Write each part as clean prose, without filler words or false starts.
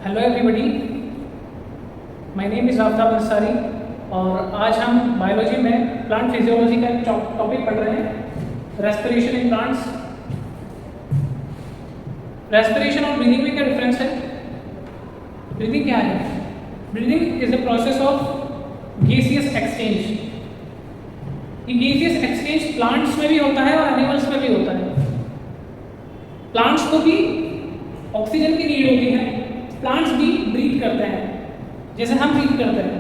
Hello everybody, my name is Aftab Ansari और आज हम बायोलॉजी में प्लांट फिजियोलॉजी का एक टॉपिक पढ़ रहे हैं, रेस्पिरेशन इन प्लांट्स। रेस्पिरेशन और ब्रीदिंग में क्या डिफरेंस है? ब्रीदिंग क्या है? Breathing is the process of gaseous exchange. ये गैसियस एक्सचेंज प्लांट्स में भी होता है और एनिमल्स में भी होता है। प्लांट्स को भी ऑक्सीजन की नीड होती है, प्लांट्स भी ब्रीथ करते हैं जैसे हम ब्रीथ करते हैं।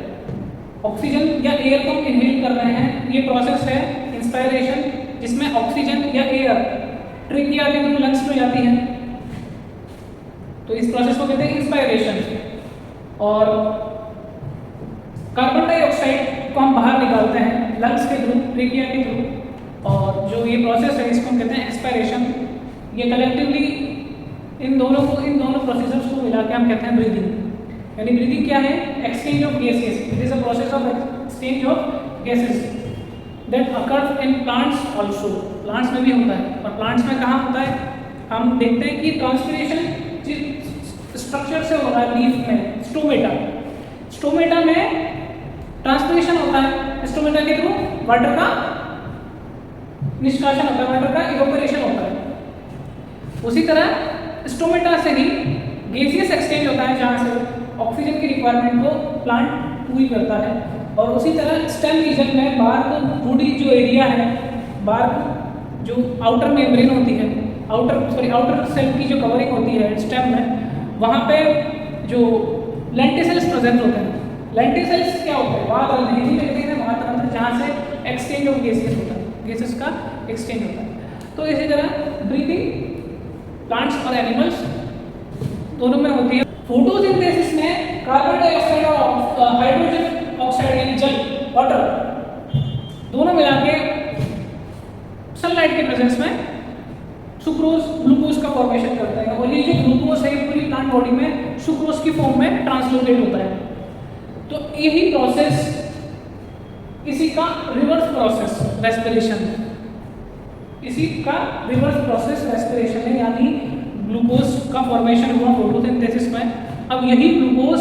ऑक्सीजन या एयर को इनहेल कर रहे हैं, ये प्रोसेस है इंस्पायरेशन, जिसमें ऑक्सीजन या एयर ट्रेकिया के थ्रू लंग्स में जाती है, तो इस प्रोसेस को कहते हैं इंस्पायरेशन। और कार्बन डाइऑक्साइड को हम बाहर निकालते हैं लंग्स के थ्रू, ट्रेकिया के थ्रू, और जो ये प्रोसेस है इसको हम कहते हैं एक्सपायरेशन। ये कलेक्टिवली इन दोनों प्रोसेसर्स को मिला के हम कहते हैं ब्रीदिंग। यानी ब्रीदिंग क्या है? Exchange of gases. It is a process of exchange of gases that occurs in plants also. Plants में भी होता है, और प्लांट्स में कहाँ होता है? हम देखते हैं कि ट्रांसपिरेशन जिस स्ट्रक्चर से हो रहा है लीफ में, स्टोमेटा में ट्रांसपिरेशन होता है। स्टोमेटा के थ्रू वाटर का निष्कासन होता है, वाटर का इवोपरेशन होता है। उसी तरह स्टोमेटा से ही गैसियस एक्सचेंज होता है, जहाँ से ऑक्सीजन की रिक्वायरमेंट को प्लांट पूरी करता है। और उसी तरह स्टेम रीजन में बार्क बॉडी जो एरिया है, बार्क जो आउटर मेम्ब्रेन होती है, आउटर सेल की जो कवरिंग होती है स्टेम में, वहाँ पे जो लेंटिसेल्स प्रेजेंट होते हैं। लेंटिसेल्स क्या होते हैं? वहाँ हिंदी में कहते हैं वहाँ जहाँ से एक्सचेंज ऑफ गैसेस होता है, गैसेस का एक्सचेंज होता है। तो इसी तरह ब्रीदिंग प्लांट्स और एनिमल्स दोनों में होती है। फोटोसिंथेसिस में कार्बन डाइऑक्साइड और हाइड्रोजन ऑक्साइड यानी जल, वाटर, दोनों मिला के सनलाइट के प्रेजेंस में सुक्रोज, ग्लूकोज का फॉर्मेशन करता है, और ये जो ग्लूकोज है पूरी प्लांट बॉडी में सुक्रोज की फॉर्म में ट्रांसलोकेट होता है। तो यही प्रोसेस, इसी का रिवर्स प्रोसेस रेस्पिरेशन है। इसी का रिवर्स प्रोसेस रेस्पिरेशन है, यानी ग्लूकोज का फॉर्मेशन हुआ फोटोसिंथेसिस में। अब यही ग्लूकोज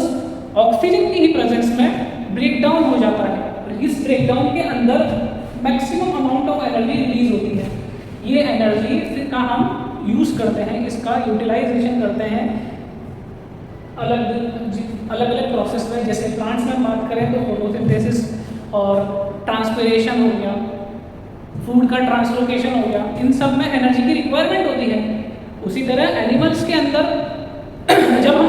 ऑक्सीजन की ही प्रेजेंस में ब्रेक डाउन हो जाता है। इस ब्रेक डाउन के अंदर maximum amount of energy release होती है। ये एनर्जी का हम यूज करते हैं, इसका यूटिलाइजेशन करते हैं अलग अलग प्रोसेस में। जैसे प्लांट्स में बात करें तो फोटोसिंथेसिस और ट्रांसपिरेशन हो गया, फूड का ट्रांसलोकेशन हो गया, इन सब में एनर्जी की रिक्वायरमेंट होती है। उसी तरह एनिमल्स के अंदर जब हम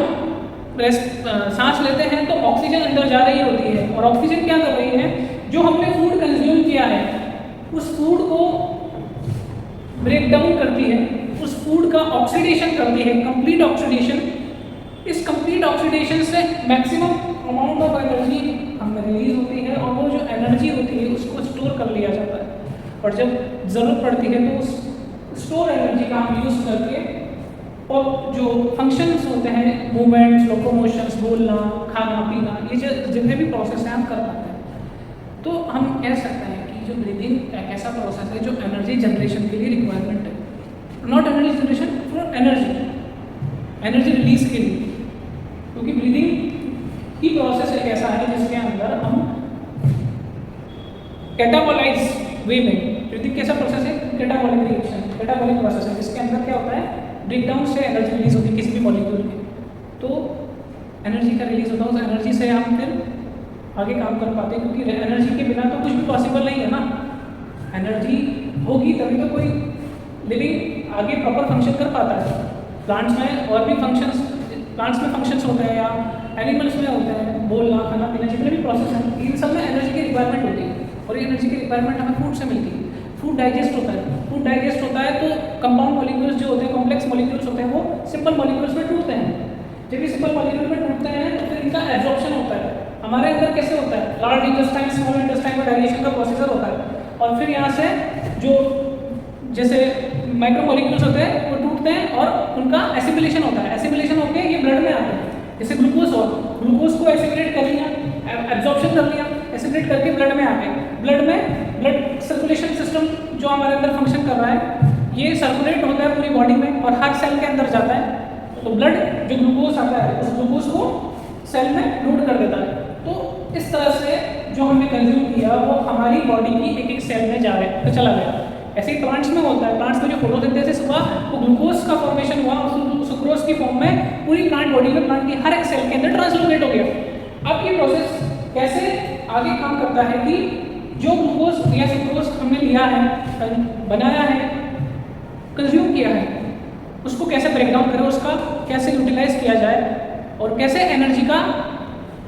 सांस लेते हैं तो ऑक्सीजन अंदर जा रही होती है, और ऑक्सीजन क्या कर रही है? जो हमने फूड कंज्यूम किया है उस फूड को ब्रेक डाउन करती है, उस फूड का ऑक्सीडेशन करती है, कंप्लीट ऑक्सीडेशन। इस कंप्लीट ऑक्सीडेशन से मैक्सिमम अमाउंट ऑफ एनर्जी हमें रिलीज होती है, और वो जो एनर्जी होती है उसको स्टोर कर लिया जाता है। और जब ज़रूरत पड़ती है तो उस स्टोर एनर्जी का हम यूज़ करके, और जो फंक्शंस होते हैं, मूवमेंट्स, लोकोमोशंस, बोलना, खाना पीना, ये जितने भी प्रोसेस हैं हम कर पाते हैं। तो हम कह सकते हैं कि जो ब्रीदिंग एक ऐसा प्रोसेस है जो एनर्जी जनरेशन के लिए रिक्वायरमेंट है। Not energy generation, for energy release के लिए। क्योंकि ब्रीदिंग की प्रोसेस एक ऐसा है जिसके अंदर हम कैटाबोलाइज वे में, ब्रीदिंग कैसा प्रोसेस है? कैटाबॉलिक रिएक्शन, कैटाबॉलिक प्रोसेस है, जिसके अंदर क्या होता है? ब्रेक डाउन से एनर्जी रिलीज होती है किसी भी मॉलिक्यूल की, तो एनर्जी का रिलीज होता है। उस एनर्जी से हम फिर आगे काम कर पाते हैं, क्योंकि एनर्जी के बिना तो कुछ भी पॉसिबल नहीं है ना। एनर्जी होगी तभी तो कोई लिविंग आगे प्रॉपर फंक्शन कर पाता है। प्लांट्स में और भी फंक्शंस, प्लांट्स में फंक्शंस होते हैं या एनिमल्स में होते हैं, बोलना, खाना पीना, जितने भी प्रोसेस हैं, इन सब में एनर्जी की रिक्वायरमेंट होती है, और ये एनर्जी की रिक्वायरमेंट हमें फूड से मिलती है। फूड डाइजेस्ट होता है, फूड डाइजेस्ट होता है तो कंपाउंड मॉलिक्यूल्स जो होते हैं, कॉम्प्लेक्स मॉलिक्यूल्स होते हैं, वो सिंपल मॉलिक्यूल्स में टूटते हैं। जब ये सिंपल मॉलिक्यूल में टूटते हैं तो फिर इनका एब्जॉर्प्शन होता है। हमारे अंदर कैसे होता है? लार्ज इंटेस्टाइन, स्मॉल इंटेस्टाइन में डाइजेशन का प्रोसीजर होता है, और फिर यहाँ से जो जैसे माइक्रो मॉलिक्यूल्स होते हैं वो टूटते हैं और उनका एसिमिलेशन होता है। एसिमिलेशन होकर ये ब्लड में आते हैं, जैसे ग्लूकोज, और ग्लूकोज को एसिमिलेट कर लिया, एब्जॉर्प्शन कर लिया, एसिमिलेट करके ब्लड में आ गए। ब्लड सर्कुलेशन सिस्टम जो हमारे अंदर फंक्शन कर रहा है, ये सर्कुलेट होता है पूरी बॉडी में और हर सेल के अंदर जाता है। तो ब्लड जो ग्लूकोज आता है उस ग्लूकोज को सेल में लोड कर देता है। तो इस तरह से जो हमने कंज्यूम किया वो हमारी बॉडी की एक एक सेल में चला गया। ऐसे ही प्लांट्स में होता है, प्लांट्स में जो फोटोसिंथेसिस हुआ वो ग्लूकोज का फॉर्मेशन हुआ, सुक्रोज की फॉर्म में पूरी प्लांट बॉडी में प्लांट की हर एक सेल के अंदर ट्रांसलोकेट हो गया। अब ये प्रोसेस कैसे आगे काम करता है कि जो ग्लूकोज या सुक्रोज हमने लिया है, बनाया है, कंज्यूम किया है, उसको कैसे ब्रेक डाउन करें, उसका कैसे यूटिलाइज किया जाए और कैसे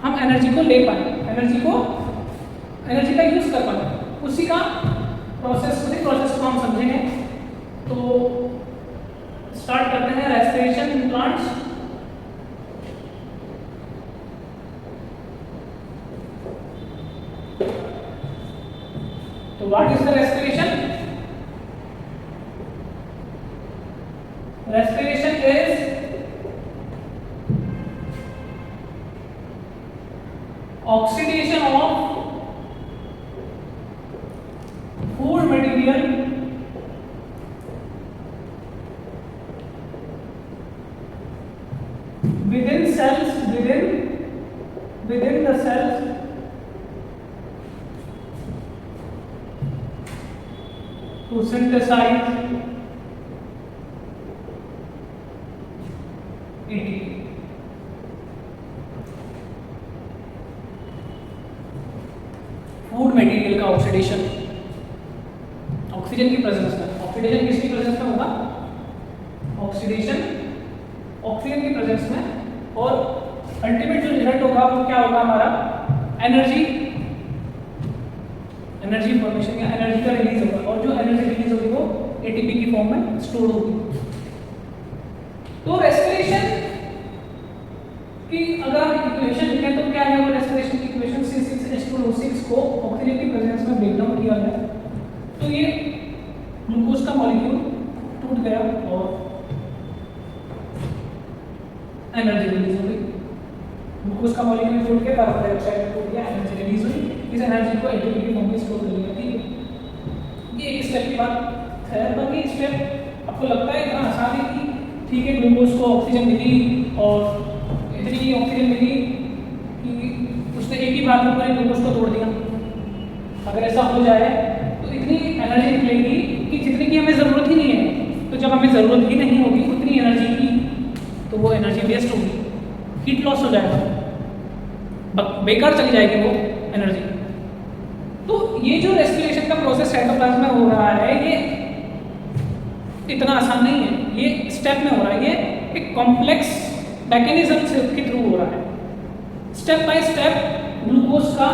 हम एनर्जी को ले पाए, एनर्जी का यूज कर पाए, उसी प्रोसेस को हम समझेंगे। तो स्टार्ट करते हैं रेस्पिरेशन इन प्लांट्स। तो what is the respiration? Respiration is oxidation of food material within the cells to synthesize ATP। Food material का ऑक्सीडेशन ऑक्सीजन की प्रेजेंस में, ऑक्सीडेशन किसकी प्रेजेंस में होगा? ऑक्सीडेशन ऑक्सीजन की प्रेजेंस में, और अल्टीमेट जो रिजल्ट होगा वो क्या होगा? हमारा एनर्जी फॉर्मेशन या एनर्जी का रिलीज होगा, और जो एनर्जी रिलीज होगी वो एटीपी की फॉर्म में स्टोर होगी। तो रेस्पिरेशन की अगर आप इक्वेशन लिखें तो क्या है वो रेस्पिरेशन की इक्वेशन? C6H12O6 को ऑक्सीजन की प्रेजेंस में ब्रेक डाउन किया गया तो ये ग्लूकोज का मॉलिक्यूल टूट गया और एनर्जी रिलीज हुई। ग्लूकोज का मॉलिक्यूल टूट के कार्बन डाइऑक्साइड टूट गया, एनर्जी रिलीज हुई। इस एनर्जी को एटीपी की फॉर्म में स्टोर कर लिया। ठीक है, ये एक स्टेप की बात है। बाकी स्टेप आपको लगता है इतना आसान है कि ठीक है ग्लूकोज को ऑक्सीजन मिली और इतनी ऑक्सीजन मिली कि उसने एक ही बार में पूरे ग्लूकोज को तोड़ दिया। अगर ऐसा हो जाए तो इतनी एनर्जी निकलेगी कि जितनी की हमें ज़रूरत ही नहीं है। तो जब हमें ज़रूरत ही नहीं होगी उतनी एनर्जी की तो वो एनर्जी वेस्ट होगी, हीट लॉस हो जाएगा, बेकार चली जाएगी वो एनर्जी। तो ये जो रेस्पिरेशन का प्रोसेस साइटोप्लाज्म में हो रहा है ये इतना आसान नहीं है, ये स्टेप में हो रहा है, ये एक कॉम्प्लेक्स मैकेनिज्म के थ्रू हो रहा है। स्टेप बाय स्टेप ग्लूकोज का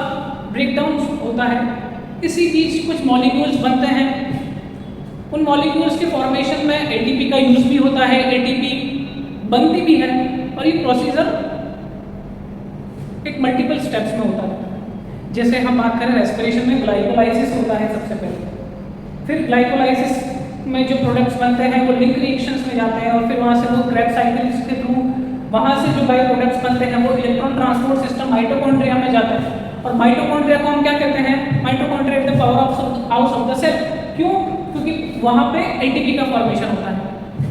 ब्रेकडाउन होता है, इसी बीच कुछ मॉलिक्यूल्स बनते हैं, उन मॉलिक्यूल्स के फॉर्मेशन में एटीपी का यूज भी होता है, एटीपी बनती भी है, और ये प्रोसीजर एक मल्टीपल स्टेप्स में होता है। जैसे हम बात करें रेस्पिरेशन में ग्लाइकोलाइसिस होता है सबसे पहले, फिर ग्लाइकोलाइसिस में जो प्रोडक्ट्स बनते हैं वो लिंक रिएक्शंस में जाते हैं और फिर वहाँ से वो क्रेब्स साइकिल्स के थ्रू वहाँ से जो बाई प्रोडक्ट्स बनते हैं वो इलेक्ट्रॉन ट्रांसपोर्ट सिस्टम माइटोकॉन्ड्रिया में जाते हैं। और माइटोकॉन्ड्रिया को हम क्या कहते हैं? Mitochondria is the power house of the cell. क्यों? क्योंकि वहाँ पे एटीपी का फॉर्मेशन होता है,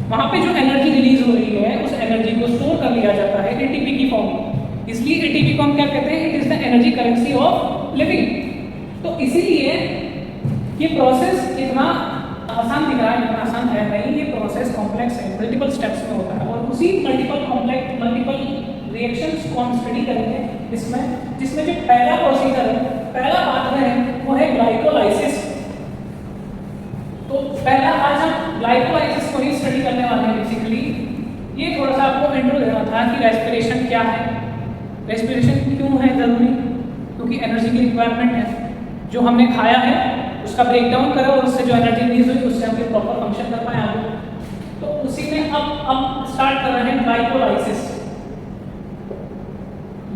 वहाँ पे जो एनर्जी रिलीज हो रही है उस एनर्जी को स्टोर कर लिया जाता है एटीपी की फॉर्म में। इसलिए एटीपी को हम क्या कहते हैं? It is the energy currency of living. तो इसीलिए ये प्रोसेस इतना आसान दिख रहा है, इतना आसान है नहीं, ये प्रोसेस कॉम्प्लेक्स है, मल्टीपल स्टेप्स में होता है। और उसी मल्टीपल रिएक्शंस को हम स्टडी करेंगे इसमें, जिसमें जो पहला प्रोसीजर है, पहला पाथवे है वो है ग्लाइकोलाइसिस। तो पहला आज हम ग्लाइकोलाइसिस को ही स्टडी करने वाले हैं बेसिकली। ये थोड़ा सा आपको इंट्रो देना था कि रेस्पिरेशन क्या है, रेस्पिरेशन क्यों है जरूरी, क्योंकि एनर्जी की रिक्वायरमेंट है। जो हमने खाया है उसका ब्रेक डाउन करो और उससे जो एनर्जी रिलीज हुई उससे हम प्रॉपर फंक्शन कर पाए आगे। तो उसी में अब स्टार्ट कर रहे हैं ग्लाइकोलाइसिस।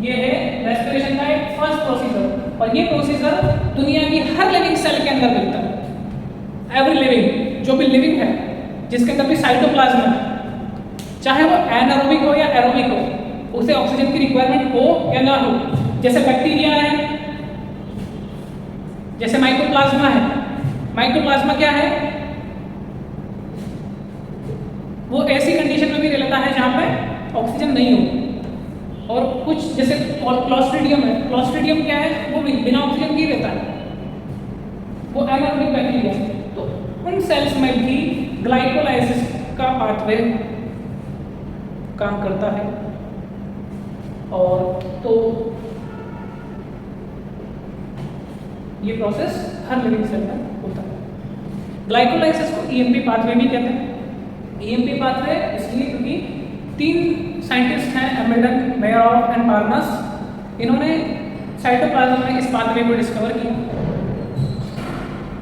ये है रेस्पिरेशन का एक फर्स्ट प्रोसीजर, और ये प्रोसीजर दुनिया की हर लिविंग सेल के अंदर मिलता है। एवरी लिविंग, जो भी लिविंग है जिसके अंदर भी साइटोप्लाज्म है, चाहे वो एनारोबिक हो या एरोबिक हो, उसे ऑक्सीजन की रिक्वायरमेंट हो या ना हो। जैसे बैक्टीरिया है, जैसे माइकोप्लाज्मा है। माइकोप्लाज्मा क्या है? वो ऐसी कंडीशन में भी रहता है जहां पे ऑक्सीजन नहीं होगी। और कुछ जैसे क्लॉस्ट्रीडियम है, क्लॉस्ट्रीडियम क्या है, वो बिना ऑक्सीजन के रहता है, वो एनारोबिक बैक्टीरिया है। तो उन सेल्स में भी ग्लाइकोलाइसिस का पाथवे काम करता है। और तो ये प्रोसेस हर लिविंग सेल में होता है। ग्लाइकोलाइसिस को ईएमपी पाथवे भी कहते हैं। ईएमपी पाथवे इसलिए क्योंकि 3 साइंटिस्ट हैं, एमेल्डन, मेयरहोफ एंड पार्नस, इन्होंने साइटोप्लाज्म में इस पाथवे को डिस्कवर किया।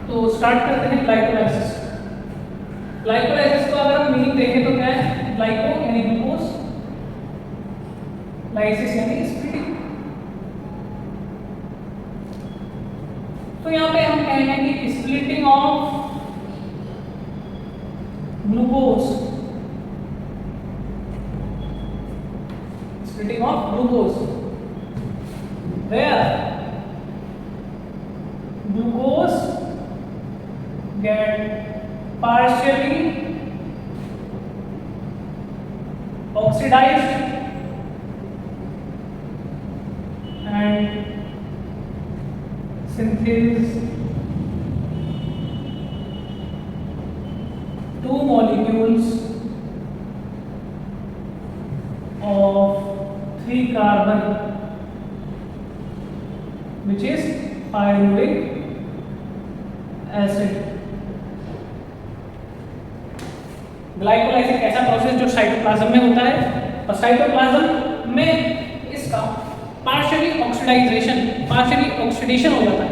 तो स्टार्ट करते हैं ग्लाइकोलाइसिस। ग्लाइकोलाइसिस को अगर हम मीनिंग देखें तो क्या है, ग्लाइको यानी ग्लूकोज, लाइसिस यानी स्प्लिटिंग। तो यहाँ पे हम कहेंगे कि splitting of glucose, splitting of glucose, where glucose get partially oxidized and synthese 2 molecules of 3 carbon, which is pyruvic acid. Glycolysis एक ऐसा प्रोसेस जो साइटोप्लाज्म में होता है, और साइटोप्लाज्म में इसका पार्शियली ऑक्सीडेशन हो जाता है।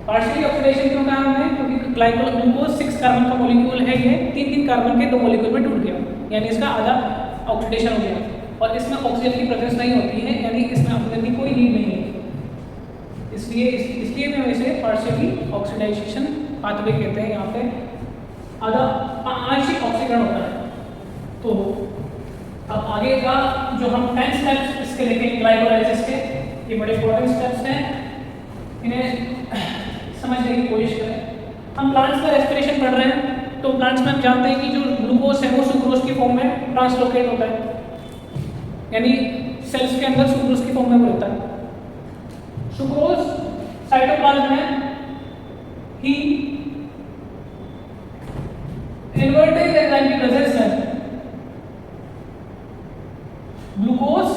पार्शियली ऑक्सीडेशन क्यों कहा हमने, क्योंकि ग्लूकोज 6 कार्बन का मॉलिक्यूल है, ये 3 कार्बन के 2 मॉलिक्यूल में टूट गया, यानी इसका आधा ऑक्सीडेशन हो गया। और इसमें ऑक्सीजन की प्रेजेंस नहीं होती है, यानी इसमें ऑक्सीजन की कोई नीड नहीं है। इसलिए हम इसे पार्शियली ऑक्सीडाइजेशन पाथवे कहते हैं। यहाँ पे आधा आंशिक ऑक्सीकरण होता है। तो अब आगे का जो हम 10 स्टेप्स इसके लेके ग्लाइकोलाइसिस के, ये बड़े इंपॉर्टेंट स्टेप्स हैं, इन्हें समझने की कोशिश करें। हम प्लांट्स का रेस्पिरेशन पढ़ रहे हैं, तो प्लांट्स में हम जानते हैं कि जो ग्लूकोज है वो सुक्रोज की फॉर्म में ट्रांसलोकेट होता है, यानी सेल्स के अंदर सुक्रोज की फॉर्म में होता है। सुक्रोज साइटोप्लाज्म में ही इन्वर्टेज एंजाइम की प्रेजेंस में ग्लूकोज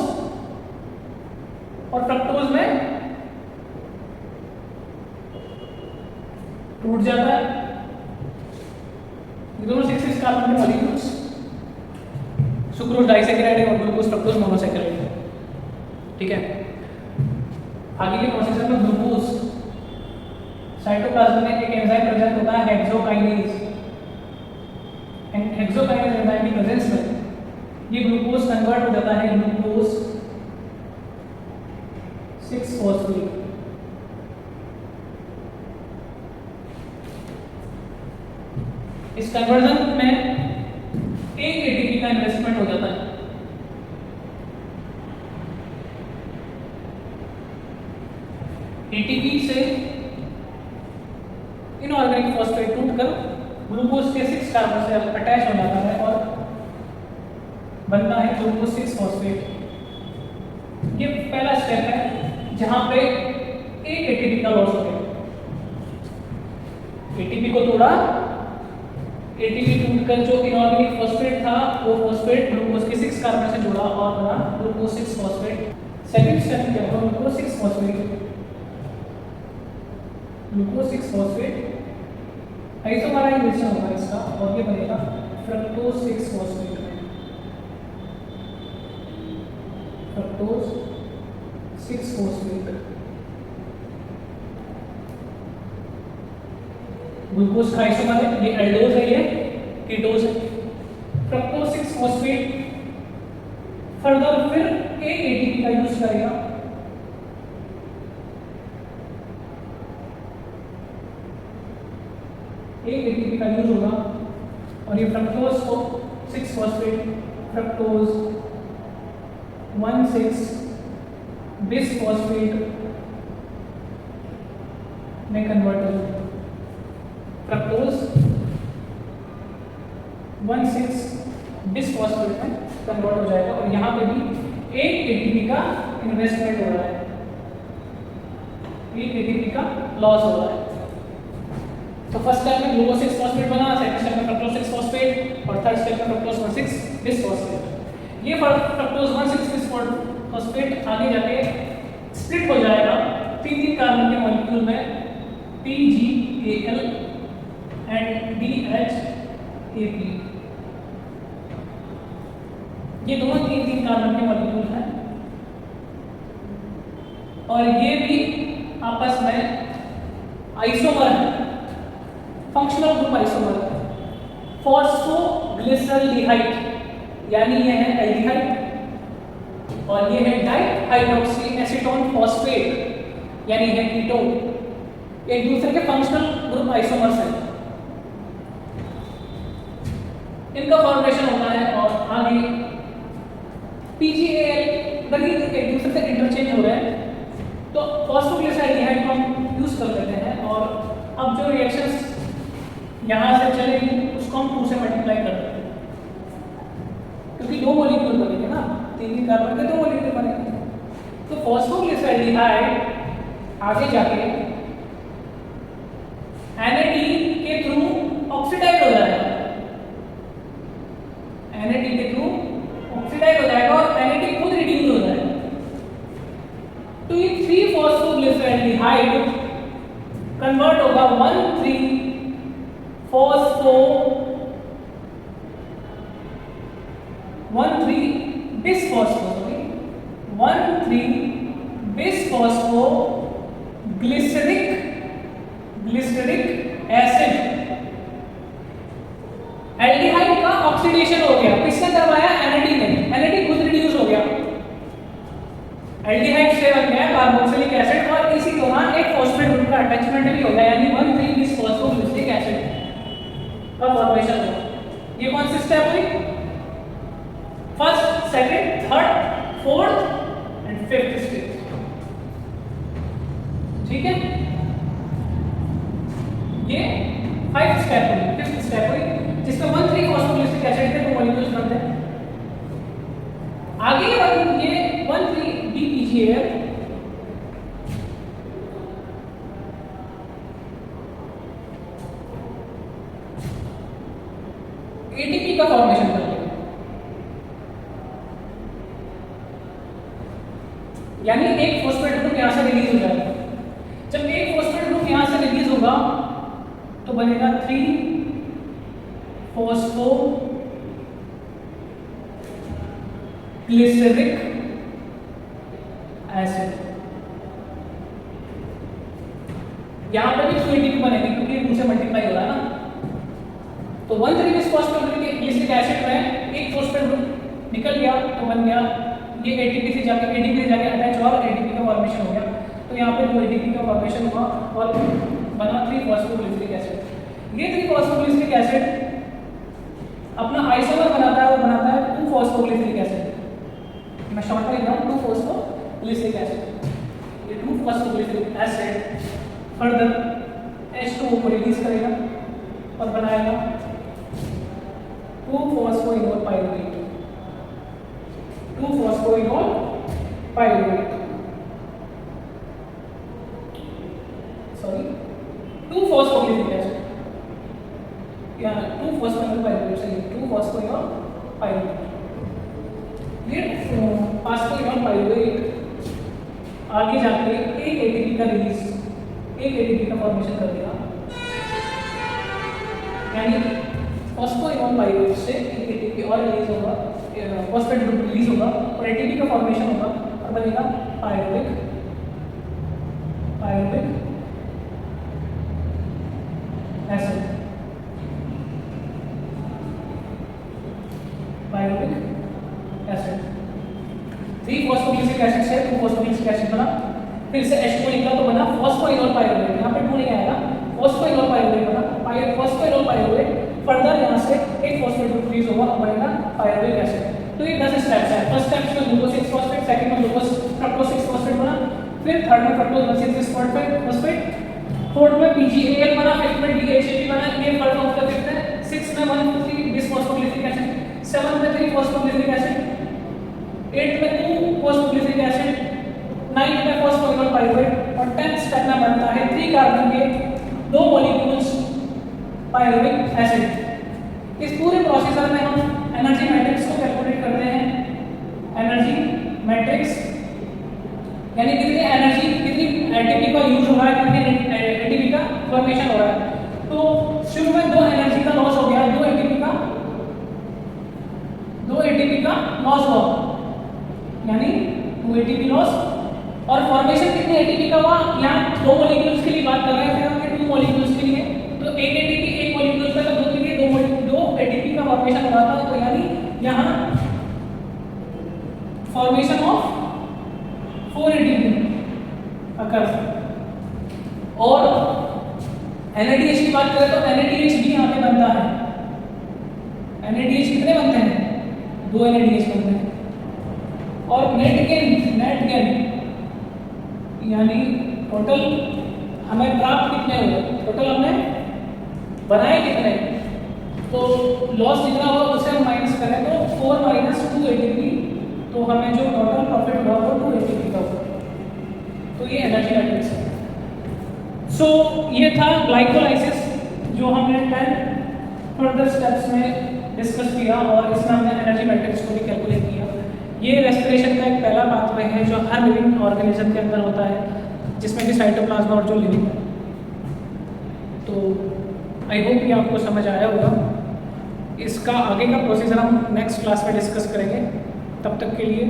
और फ्रक्टोज में टूट जाता है। ये दोनों 6 कार्बन के मॉलिक्यूल्स, सुक्रोज डाइसैकेराइड है और ग्लूकोज फ्रक्टोज मोनोसैकेराइड है। ठीक है, आगे के प्रोसेस में ग्लूकोज साइटोप्लाज्म में एक एंजाइम प्रेजेंट होता है हेक्सोकाइनेज, एंड हेक्सोकाइनेज एंजाइम की प्रेजेंस में ये ग्लूकोज कन्वर्ट हो जाता है ग्लूकोज 6-फॉस्फेट। इस कन्वर्जन में 1 एटीपी का इन्वेस्टमेंट हो जाता है। एटीपी से इनऑर्गेनिक फॉस्फेट टूटकर ग्लूकोज के 6 कार्बन से अटैच हो जाता है और बनता है ग्लूकोज 6-फॉस्फेट। ये पहला स्टेप है जहां पे 1 एटीपी का लॉस हो गया। एटीपी को तोड़ा, एटीपी टूटकर जो इनऑर्गेनिक फॉस्फेट था वो फॉस्फेट ग्लूकोज के 6 कार्बन से जुड़ा और बना ग्लूकोज 6-फॉस्फेट। सेकंड स्टेप क्या होगा, ग्लूकोज 6-फॉस्फेट, ग्लूकोज 6-फॉस्फेट आइसोमराइजेशन होगा इसका और ये बनेगा फ्रक्टोज 6-फॉस्फेट। फ्रक्टोज 6-फॉस्फेट ग्लूकोज का आइसोमर है, ये एल्डोज है, ये कीटोज है। फ्रक्टोज 6-फॉस्फेट फर्दर फिर 1 एटीपी का यूज करेगा, एक एटीपी का यूज होगा और ये फ्रक्टोज को 6-फॉस्फेट फ्रक्टोज 1,6-बिसफॉस्फेट में कन्वर्ट होगा। फ्रक्टोज 1,6 बिसफॉस्फेट में कन्वर्ट हो जाएगा और यहाँ पे भी 1 एटीपी का इन्वेस्टमेंट हो रहा है, 1 एटीपी का लॉस हो रहा है। तो फर्स्ट स्टेप में ग्लूकोज 6 फॉस्फेट बना, सेकंड स्टेप में फ्रक्टोज 6 फॉस्फेट और थर्ड स्टेप में फ्रक्टोज 1,6 बिसफॉस्फेट। ये फ्रक्टोज 1,6 बिसफॉस्फेट आगे जाके स्प्लिट हो जाएगा 3 कार्बन के मॉलिक्यूल में PgAl एंड DHAP। ये दोनों 3 कार्बन के मॉलिक्यूल हैं और ये भी आपस में आइसोमर है, फंक्शनल ग्रुप आइसोमर है। फॉस्फोग्लिसरल्डिहाइड यानी ये है एल्डिहाइड और ये है डाइहाइड्रोक्सी एसीटोन फॉस्फेट यानी है कीटोन। एक दूसरे के फंक्शनल ग्रुप आइसोमर्स हैं, इनका फॉर्मेशन होता है और आगे PgAl लगी एक दूसरे से इंटरचेंज हो रहे हैं तो फॉस्फोग्लिसरल्डिहाइड को हम यूज कर लेते हैं और अब जो रिएक्शंस यहाँ से चलेगी उसको हम 2 से मल्टीप्लाई कर देते हैं क्योंकि 2 मॉलिक्यूल बनेंगे ना, 3 कार्बन के 2 मॉलिक्यूल बनेंगे। तो फॉस्फोग्लिसरल्डिहाइड आगे जाके NAD के थ्रू ऑक्सीडाइज हो जाएगा, NAD के थ्रू ऑक्सीडाइज हो जाएगा और NAD खुद रिड्यूस हो जाएगा। तो ये 3 फॉस्फोग्लिसरल्डिहाइड कन्वर्ट होगा 1,3 बिसफॉस्फोग्लिसरिक एसिड। एल्डिहाइड का ऑक्सीडेशन हो गया, किसने करवाया? NAD ने। NAD खुद रिड्यूस हो गया, एल्डिहाइड से बन गया कार्बोक्सिलिक एसिड और इसी दौरान एक फॉस्फेट ग्रुप का अटैचमेंट भी हो गया यानी 1,3 बिसफॉस्फोग्लिसरिक एसिड का फॉर्मेशन हुआ। ये कौन सी स्टेप हुई? First, second, third, fourth and fifth stage. ठीक है, ये 5 स्टेप हुई, 5th स्टेप हुई जिसमें 1,3 फॉस्फोग्लिसरिक एसिड के 2 मॉलिक्यूल्स बनते हैं। आगे ये 1,3 DPgAl ATP का फॉर्मेशन कर लेगा यानी एक फॉस्फेट ग्रुप यहां से रिलीज हो जाएगा। जब एक फॉस्फेट ग्रुप यहां से रिलीज होगा तो बनेगा 3 फॉस्फोग्लिसरिक एसिड। यहां पर भी 2 ATP बनेगी क्योंकि 2 से मल्टीप्लाई हो रहा है ना। तो 1,3 बिसफॉस्फोग्लिसरिक एसिड में एक फॉस्फेट ग्रुप निकल गया तो बन गया ये ATP से जाके अटैच हुआ और ATP का फॉर्मेशन हो गया। तो यहाँ पे 2 ATP का फॉर्मेशन हुआ और बना 3 फॉस्फोग्लिसरिक एसिड। ये 3 फॉस्फोग्लिसरिक एसिड अपना आइसोमर बनाता है और बनाता है 2 फॉस्फोग्लिसरिक एसिड। मैं शॉर्ट में लिख रहा हूँ 2 फॉस्फोग्लिसरिक एसिड। ये 2 फॉस्फोग्लिसरिक एसिड फर्दर H2O को रिलीज करेगा और बनाएगा 2-फॉस्फोइनोल पाइरुवेट। 2-फॉस्फोइनोल पाइरुवेट, सॉरी 2-फॉस्फोग्लिसरिक एसिड या 2-फॉस्फोइनोल पाइरुवेट सही, 2-फॉस्फोइनोल पाइरुवेट। ये फॉस्फोइनोल पाइरुवेट आगे जाके एक ATP का रिलीज, एक ATP का फॉर्मेशन कर देगा यानी फॉस्फोइनोल पाइरुवेट से एक ATP और रिलीज होगा, फॉस्फेट ग्रुप रिलीज होगा और ATP का फॉर्मेशन होगा और बनेगा pyruvic acid. Pyruvic acid 3 phosphoglyceric acid से 2 फॉस्फोग्लिसरिक एसिड बना, फिर से H2 निकला तो बना फॉस्फोइनोल पाइरुवेट। यहाँ पे 2 नहीं आएगा, फॉस्फोइनोल पाइरुवेट बना। फॉस्फोइनोल पाइरुवेट फर्दर यहाँ से एक फॉस्फेट ग्रुप रिलीज होगा और बनेगा पाइरुविक एसिड। तो ये 10 स्टेप्स हैं। फर्स्ट स्टेप में ग्लूकोज 6 फॉस्फेट, सेकंड में फ्रक्टोज 6 फॉस्फेट बना, फिर थर्ड में फ्रक्टोज 1,6 फॉस्फेट, फोर्थ में PgAl बना, फिफ्थ में DHAP बना। ये फर्स्ट ऑफ द फिफ्थ है। सिक्स्थ में 1,3 बिसफॉस्फोग्लिसरिक एसिड, 7 में 3 फॉस्फोग्लिसरिक एसिड, 8 में 2 फॉस्फोग्लिसरिक एसिड, 9 में फॉस्फोइनोल पाइरुवेट और 10th स्टेप में बनता है 3 कार्बन के 2 मॉलिक्यूल्स पाइरुविक एसिड। इस पूरे प्रोसीजर में हम एनर्जी मैट्रिक्स को कैलकुलेट करते हैं। एनर्जी मैट्रिक्स यानी कितनी एनर्जी, कितनी एटीपी का यूज हो रहा है, कितनी एटीपी का फॉर्मेशन हो रहा है। तो शुरू में 2 एनर्जी का लॉस हो गया, 2 एटीपी का लॉस हुआ, यानी 2 एटीपी लॉस। और फॉर्मेशन कितने एटीपी का हुआ, यहाँ 2 मॉलिक्यूल्स के लिए बात कर रहे हैं, फिर हमने 2 मॉलिक्यूल्स के लिए, तो 1 एटीपी 1 मॉलिक्यूल का, तो 2 के लिए 2 एटीपी का फॉर्मेशन हो रहा था। तो यानी यहाँ फॉर्मेशन ऑफ 4 एटीपी अकर। और NADH की बात करें तो NADH भी यहाँ पे बनता है। NADH कितने बनते हैं, 2 NADH बनते हैं। और नेट गेन यानी टोटल हमें प्राप्त कितने हुए, टोटल हमने बनाए कितने, तो लॉस जितना हुआ उससे हम माइनस करें तो 4 माइनस 2 एटीपी, तो हमें जो टोटल प्रॉफिट हुआ वो 2 एटीपी का हुआ। तो ये एनर्जी मैट्रिक्स है। सो ये था ग्लाइकोलाइसिस जो हमने 10 फर्दर स्टेप्स में डिस्कस किया, और इसमें हमने एनर्जी मैट्रिक्स को भी कैलकुलेट किया। ये रेस्पिरेशन का एक पहला पाथवे है जो हर लिविंग ऑर्गेनिज्म के अंदर होता है, जिसमें कि साइटोप्लाज्मा और जो लिविंग है। तो आई होप ये आपको समझ आया होगा। इसका आगे का प्रोसीजर हम नेक्स्ट क्लास में डिस्कस करेंगे। तब तक के लिए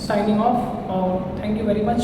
साइनिंग ऑफ और थैंक यू वेरी मच।